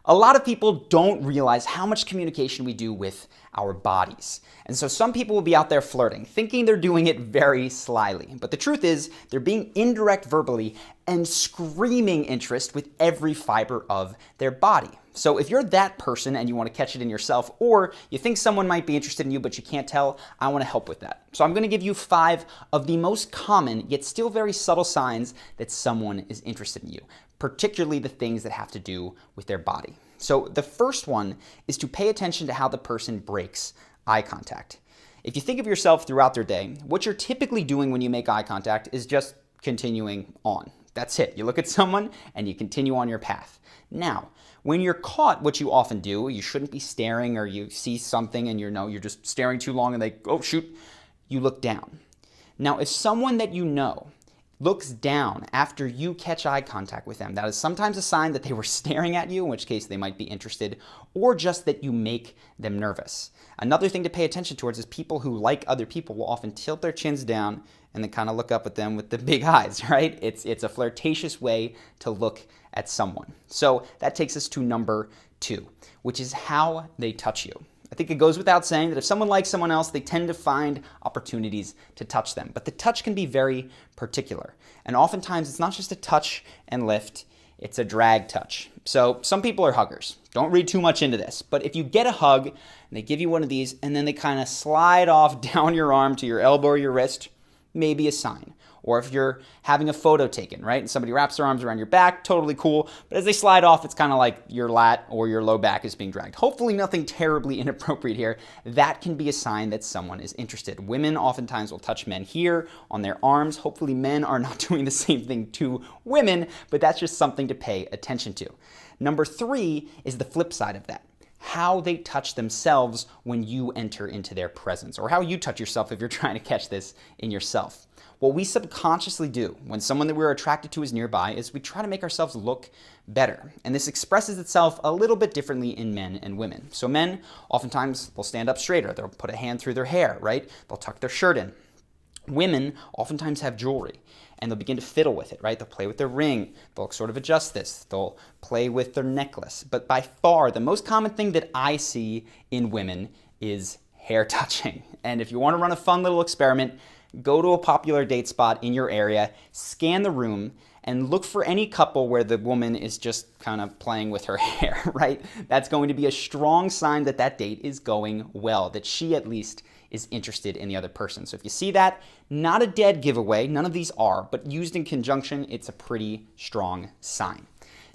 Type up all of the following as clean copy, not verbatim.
A lot of people don't realize how much communication we do with our bodies. And so some people will be out there flirting, thinking they're doing it very slyly. But the truth is, they're being indirect verbally and screaming interest with every fiber of their body. So if you're that person and you want to catch it in yourself, or you think someone might be interested in you but you can't tell, I want to help with that. So I'm going to give you 5 of the most common yet still very subtle signs that someone is interested in you, particularly the things that have to do with their body. So the first one is to pay attention to how the person breaks eye contact. If you think of yourself throughout their day, what you're typically doing when you make eye contact is just continuing on. That's it. You look at someone and you continue on your path. Now, when you're caught, what you often do, you shouldn't be staring, or you see something and you're just staring too long and they, oh shoot, you look down. Now, if someone that you know looks down after you catch eye contact with them, that is sometimes a sign that they were staring at you, in which case they might be interested, or just that you make them nervous. Another thing to pay attention towards is people who like other people will often tilt their chins down and then kind of look up at them with the big eyes, right? It's a flirtatious way to look at someone. So that takes us to number 2, which is how they touch you. I think it goes without saying that if someone likes someone else, they tend to find opportunities to touch them. But the touch can be very particular. And oftentimes it's not just a touch and lift, it's a drag touch. So some people are huggers. Don't read too much into this. But if you get a hug and they give you one of these and then they kind of slide off down your arm to your elbow or your wrist, maybe a sign. Or if you're having a photo taken, right, and somebody wraps their arms around your back, totally cool. But as they slide off, it's kind of like your lat or your low back is being dragged. Hopefully nothing terribly inappropriate here. That can be a sign that someone is interested. Women oftentimes will touch men here on their arms. Hopefully men are not doing the same thing to women, but that's just something to pay attention to. Number 3 is the flip side of that. How they touch themselves when you enter into their presence, or how you touch yourself if you're trying to catch this in yourself. What we subconsciously do when someone that we're attracted to is nearby is we try to make ourselves look better. And this expresses itself a little bit differently in men and women. So men, oftentimes, they'll stand up straighter. They'll put a hand through their hair, right? They'll tuck their shirt in. Women oftentimes have jewelry, and they'll begin to fiddle with it, right? They'll play with their ring. They'll sort of adjust this. They'll play with their necklace. But by far, the most common thing that I see in women is hair touching. And if you want to run a fun little experiment, go to a popular date spot in your area, scan the room, and look for any couple where the woman is just kind of playing with her hair, right? That's going to be a strong sign that that date is going well, that she at least is interested in the other person. So if you see that, not a dead giveaway, none of these are, but used in conjunction, it's a pretty strong sign.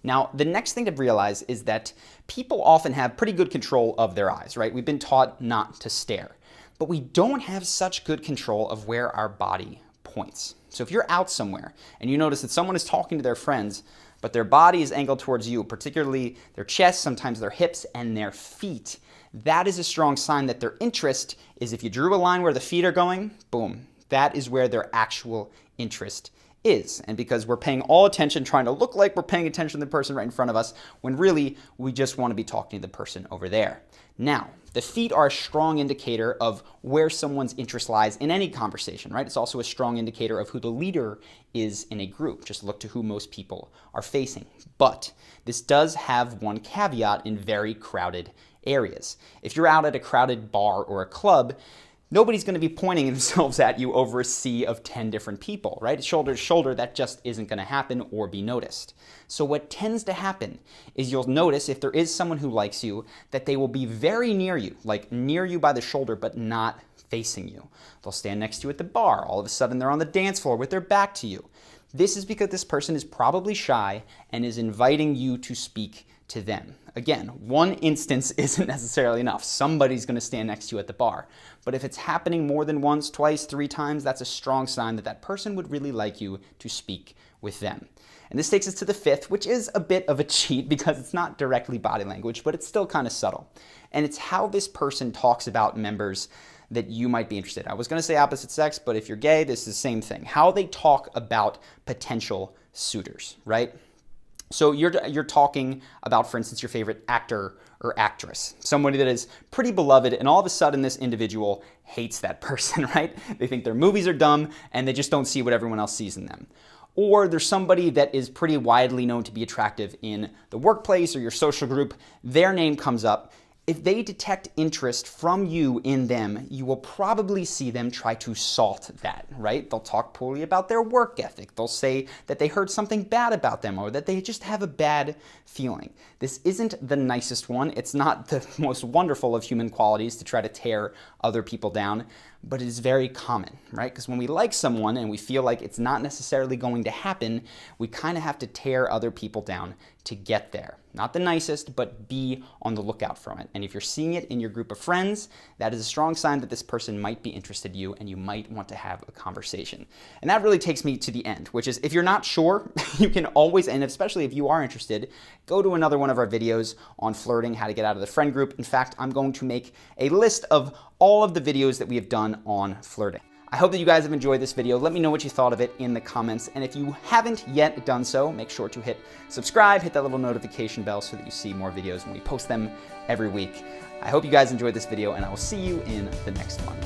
Now, the next thing to realize is that people often have pretty good control of their eyes, right? We've been taught not to stare. But we don't have such good control of where our body points. So if you're out somewhere and you notice that someone is talking to their friends, but their body is angled towards you, particularly their chest, sometimes their hips, and their feet, that is a strong sign that their interest is, if you drew a line where the feet are going, boom, that is where their actual interest is. And because we're paying all attention, trying to look like we're paying attention to the person right in front of us, when really we just want to be talking to the person over there. Now, the feet are a strong indicator of where someone's interest lies in any conversation, right? It's also a strong indicator of who the leader is in a group. Just look to who most people are facing. But this does have one caveat in very crowded areas. If you're out at a crowded bar or a club, nobody's going to be pointing themselves at you over a sea of 10 different people, right? Shoulder to shoulder, that just isn't going to happen or be noticed. So what tends to happen is you'll notice, if there is someone who likes you, that they will be very near you, like near you by the shoulder, but not facing you. They'll stand next to you at the bar. All of a sudden, they're on the dance floor with their back to you. This is because this person is probably shy and is inviting you to speak to them. Again, one instance isn't necessarily enough. Somebody's going to stand next to you at the bar. But if it's happening more than once, twice, 3 times, that's a strong sign that that person would really like you to speak with them. And this takes us to the 5th, which is a bit of a cheat because it's not directly body language, but it's still kind of subtle. And it's how this person talks about members that you might be interested in. I was going to say opposite sex, but if you're gay, this is the same thing. How they talk about potential suitors, right? So you're talking about, for instance, your favorite actor or actress, somebody that is pretty beloved, and all of a sudden this individual hates that person, right? They think their movies are dumb and they just don't see what everyone else sees in them. or there's somebody that is pretty widely known to be attractive in the workplace or your social group, their name comes up. If they detect interest from you in them, you will probably see them try to salt that, right? They'll talk poorly about their work ethic. They'll say that they heard something bad about them or that they just have a bad feeling. This isn't the nicest one. It's not the most wonderful of human qualities to try to tear other people down, but it is very common, right? Because when we like someone and we feel like it's not necessarily going to happen, we kind of have to tear other people down to get there. Not the nicest, but be on the lookout for it. And if you're seeing it in your group of friends, that is a strong sign that this person might be interested in you and you might want to have a conversation. And that really takes me to the end, which is if you're not sure, you can always, and especially if you are interested, go to another one of our videos on flirting, how to get out of the friend group. In fact, I'm going to make a list of all of the videos that we have done on flirting. I hope that you guys have enjoyed this video. Let me know what you thought of it in the comments. And if you haven't yet done so, make sure to hit subscribe, hit that little notification bell so that you see more videos when we post them every week. I hope you guys enjoyed this video, and I will see you in the next one.